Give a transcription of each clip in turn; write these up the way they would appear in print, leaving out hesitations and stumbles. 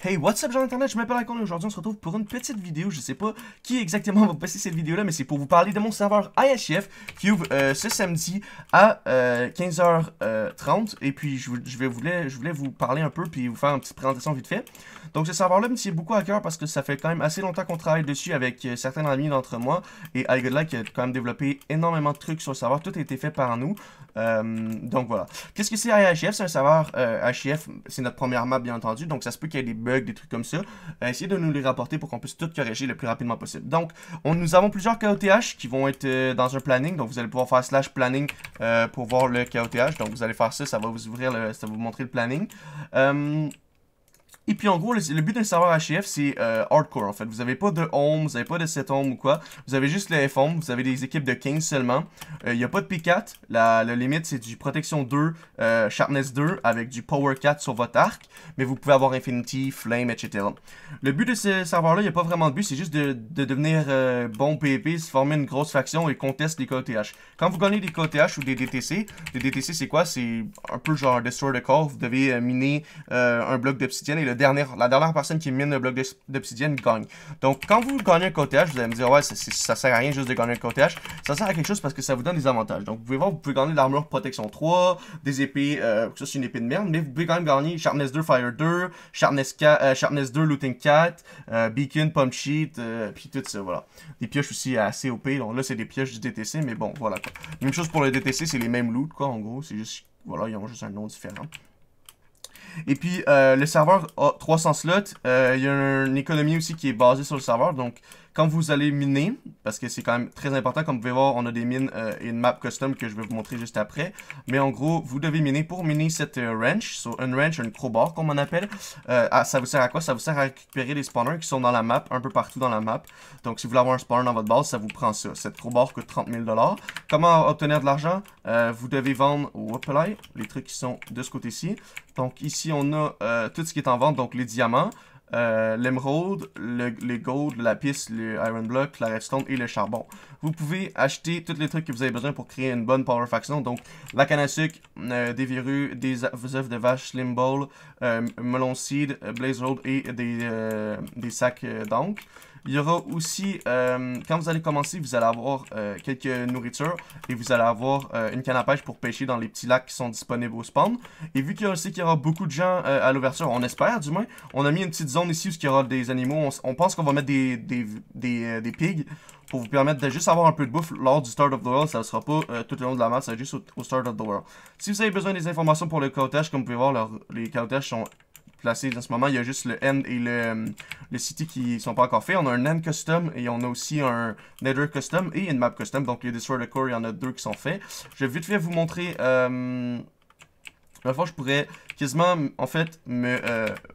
Hey, what's up, gens d'internet, je m'appelle Icon et aujourd'hui on se retrouve pour une petite vidéo. Je sais pas qui exactement va passer cette vidéo là, mais c'est pour vous parler de mon serveur IHF qui ouvre ce samedi à 15h30. Et puis je voulais vous parler un peu puis vous faire une petite présentation vite fait. Donc ce serveur là me tient beaucoup à cœur parce que ça fait quand même assez longtemps qu'on travaille dessus avec certains amis d'entre moi et iGodlike qui a quand même développé énormément de trucs sur le serveur. Tout a été fait par nous. Donc voilà. Qu'est-ce que c'est IHF? C'est un serveur HF, c'est notre première map bien entendu, donc ça se peut qu'il y ait des bugs, des trucs comme ça. Essayez de nous les rapporter pour qu'on puisse tout corriger le plus rapidement possible. Donc, nous avons plusieurs KOTH qui vont être dans un planning, donc vous allez pouvoir faire /planning pour voir le KOTH. Donc vous allez faire ça, ça va vous ouvrir, ça va vous montrer le planning. Et puis en gros, le but d'un serveur HF, c'est hardcore en fait. Vous n'avez pas de home, vous n'avez pas de set home ou quoi. Vous avez juste le F-home, vous avez des équipes de 15 seulement. Il n'y a pas de P4. La limite, c'est du protection 2, sharpness 2 avec du power 4 sur votre arc. Mais vous pouvez avoir infinity, flame, etc. Le but de ce serveur-là, il n'y a pas vraiment de but, c'est juste de devenir bon PvP, se former une grosse faction et conteste les KOTH. Quand vous gagnez des KOTH ou des DTC, les DTC c'est quoi? C'est un peu genre Destroy the Core. Vous devez miner un bloc d'obsidienne et la dernière personne qui mine le bloc d'obsidienne gagne. Donc, quand vous gagnez un KOTH, vous allez me dire, ouais, ça sert à rien juste de gagner un KOTH. Ça sert à quelque chose parce que ça vous donne des avantages. Donc, vous pouvez voir, vous pouvez gagner de l'armure protection 3, des épées, ça c'est une épée de merde, mais vous pouvez quand même gagner Sharpness 2, Fire 2, Sharpness 2, Looting 4, Beacon, Pump Sheet, puis tout ça, voilà. Des pioches aussi assez OP, donc là c'est des pioches du DTC, mais bon, voilà quoi. Même chose pour le DTC, c'est les mêmes loots, quoi, en gros, c'est juste, voilà, ils ont juste un nom différent. Et puis, le serveur a 300 slots. Il y a une économie aussi qui est basée sur le serveur. Donc, quand vous allez miner, parce que c'est quand même très important, comme vous pouvez voir, on a des mines et une map custom que je vais vous montrer juste après. Mais en gros, vous devez miner pour miner cette wrench. So, une wrench, un crowbar, comme on appelle. Ça vous sert à quoi? Ça vous sert à récupérer des spawners qui sont dans la map, un peu partout dans la map. Donc, si vous voulez avoir un spawner dans votre base, ça vous prend ça. Cette crowbar coûte 30 000 $. Comment obtenir de l'argent? Vous devez vendre au Whoopalai, les trucs qui sont de ce côté-ci. Donc, ici, on a tout ce qui est en vente, donc les diamants. L'émeraude, le gold, la piste, le iron block, la redstone et le charbon. Vous pouvez acheter tous les trucs que vous avez besoin pour créer une bonne power faction. Donc la canne à sucre, des verrues, des œufs de vache, slim ball, melon seed, blaze road et des sacs d'encre. Il y aura aussi, quand vous allez commencer, vous allez avoir quelques nourritures et vous allez avoir une canne à pêche pour pêcher dans les petits lacs qui sont disponibles au spawn. Et vu qu'il y aura beaucoup de gens à l'ouverture, on espère du moins, on a mis une petite zone ici où il y aura des animaux. On pense qu'on va mettre des pigs pour vous permettre de juste avoir un peu de bouffe lors du Start of the World. Ça ne sera pas tout le long de la map, ça va juste au Start of the World. Si vous avez besoin des informations pour le KOTH, comme vous pouvez voir, les KOTH sont placés en ce moment. Il y a juste le end et le city qui sont pas encore faits. On a un end custom et on a aussi un nether custom et une map custom. Donc les Destroy the Core, il y en a deux qui sont faits. Je vais vite fait vous montrer. La fois, je pourrais quasiment, en fait, me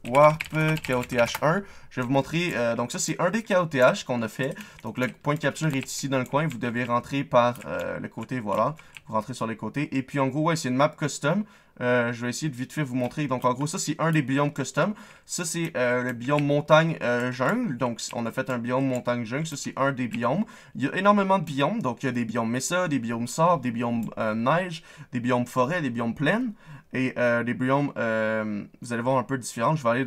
warp KOTH1. Je vais vous montrer, donc ça c'est un des KOTH qu'on a fait. Donc le point de capture est ici dans le coin. Vous devez rentrer par le côté, voilà. Vous rentrez sur les côtés. Et puis en gros, ouais, c'est une map custom. Je vais essayer de vite fait vous montrer. Donc en gros, ça c'est un des biomes custom. Ça c'est le biome montagne jungle. Donc on a fait un biome montagne jungle. Ça c'est un des biomes. Il y a énormément de biomes. Donc il y a des biomes mesa, des biomes sable, des biomes neige, des biomes forêt, des biomes plaines. Et des biomes, vous allez voir un peu différents. Je vais aller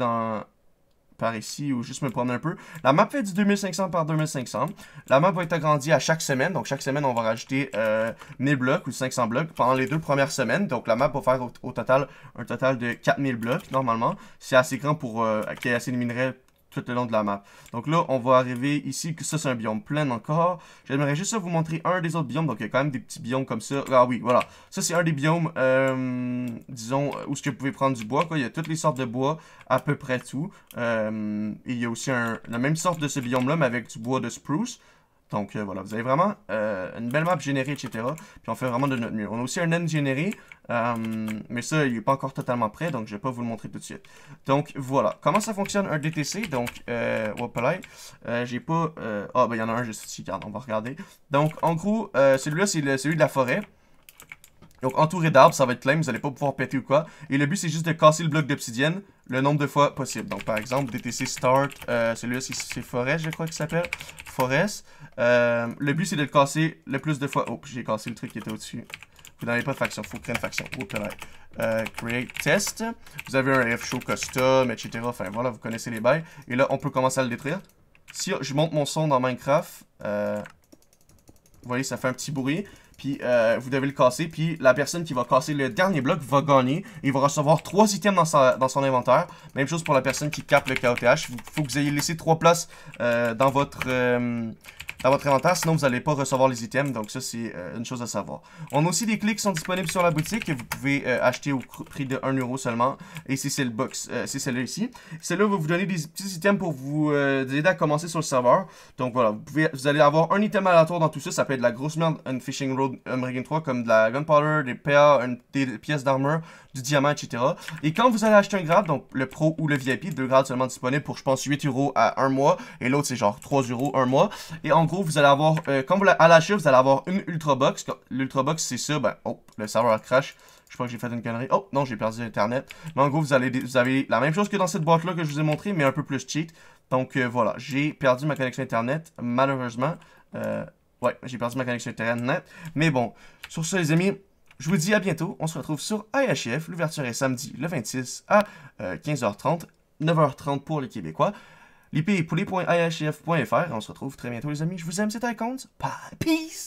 par ici ou juste me promener un peu. La map fait du 2500 par 2500. La map va être agrandie à chaque semaine. Donc chaque semaine, on va rajouter 1000 blocs ou 500 blocs pendant les 2 premières semaines. Donc la map va faire au total un total de 4000 blocs normalement. C'est assez grand pour qu'il y ait assez de minerais tout le long de la map. Donc là, on va arriver ici, que ça c'est un biome plein encore. J'aimerais juste vous montrer un des autres biomes. Donc il y a quand même des petits biomes comme ça. Ah oui, voilà. Ça c'est un des biomes, disons, où ce que vous pouvez prendre du bois, quoi. Il y a toutes les sortes de bois, à peu près tout. Et il y a aussi la même sorte de ce biome-là, mais avec du bois de spruce. Donc voilà, vous avez vraiment une belle map générée, etc. Puis on fait vraiment de notre mieux. On a aussi un end généré, mais ça, il n'est pas encore totalement prêt, donc je ne vais pas vous le montrer tout de suite. Donc voilà, comment ça fonctionne un DTC? Donc, Whoopalai, j'ai pas... Ah, ben il y en a un juste ici, regarde, on va regarder. Donc en gros, celui-là, c'est celui de la forêt. Donc entouré d'arbres, ça va être plein, vous n'allez pas pouvoir péter ou quoi. Et le but c'est juste de casser le bloc d'obsidienne le nombre de fois possible. Donc par exemple, DTC Start, celui-là c'est Forest, je crois qu'il s'appelle. Forest. Le but c'est de le casser le plus de fois. Oh, j'ai cassé le truc qui était au-dessus. Vous n'avez pas de faction, il faut créer une faction. Create test. Vous avez un F show custom, etc. Enfin voilà, vous connaissez les bails. Et là, on peut commencer à le détruire. Si je monte mon son dans Minecraft, vous voyez, ça fait un petit bruit. Puis vous devez le casser. Puis la personne qui va casser le dernier bloc va gagner. Il va recevoir 3 items dans son inventaire. Même chose pour la personne qui capte le KOTH. Il faut que vous ayez laissé 3 places dans votre inventaire. Sinon, vous n'allez pas recevoir les items. Donc ça, c'est une chose à savoir. On a aussi des clés qui sont disponibles sur la boutique. Que vous pouvez acheter au prix de 1€ seulement. Et c'est c'est celle-là ici. Celle-là va vous donner des petits items pour vous aider à commencer sur le serveur. Donc voilà, vous allez avoir un item aléatoire dans tout ça. Ça peut être de la grosse merde, une Fishing Road Unbreaking 3, comme de la Gunpowder, des PA, des pièces d'armure, du diamant, etc. Et quand vous allez acheter un grade, donc le Pro ou le VIP, 2 grades seulement disponibles pour, je pense, 8€ à 1 mois. Et l'autre, c'est genre 3€ 1 mois. Et en gros, vous allez avoir, quand vous à l'achat, vous allez avoir une Ultra Box. L'Ultra Box, c'est ça, ben, oh, le serveur crash. Je crois que j'ai fait une connerie. Oh, non, j'ai perdu Internet. Mais en gros, vous avez la même chose que dans cette boîte-là que je vous ai montré, mais un peu plus cheat. Donc voilà, j'ai perdu ma connexion Internet, malheureusement. Ouais, j'ai perdu ma connexion Internet. Mais bon, sur ce, les amis, je vous dis à bientôt. On se retrouve sur IHF. L'ouverture est samedi le 26 à 15h30, 9h30 pour les Québécois. L'IP est poulet.ihf.fr. On se retrouve très bientôt, les amis. Je vous aime, c'était Icons. Peace!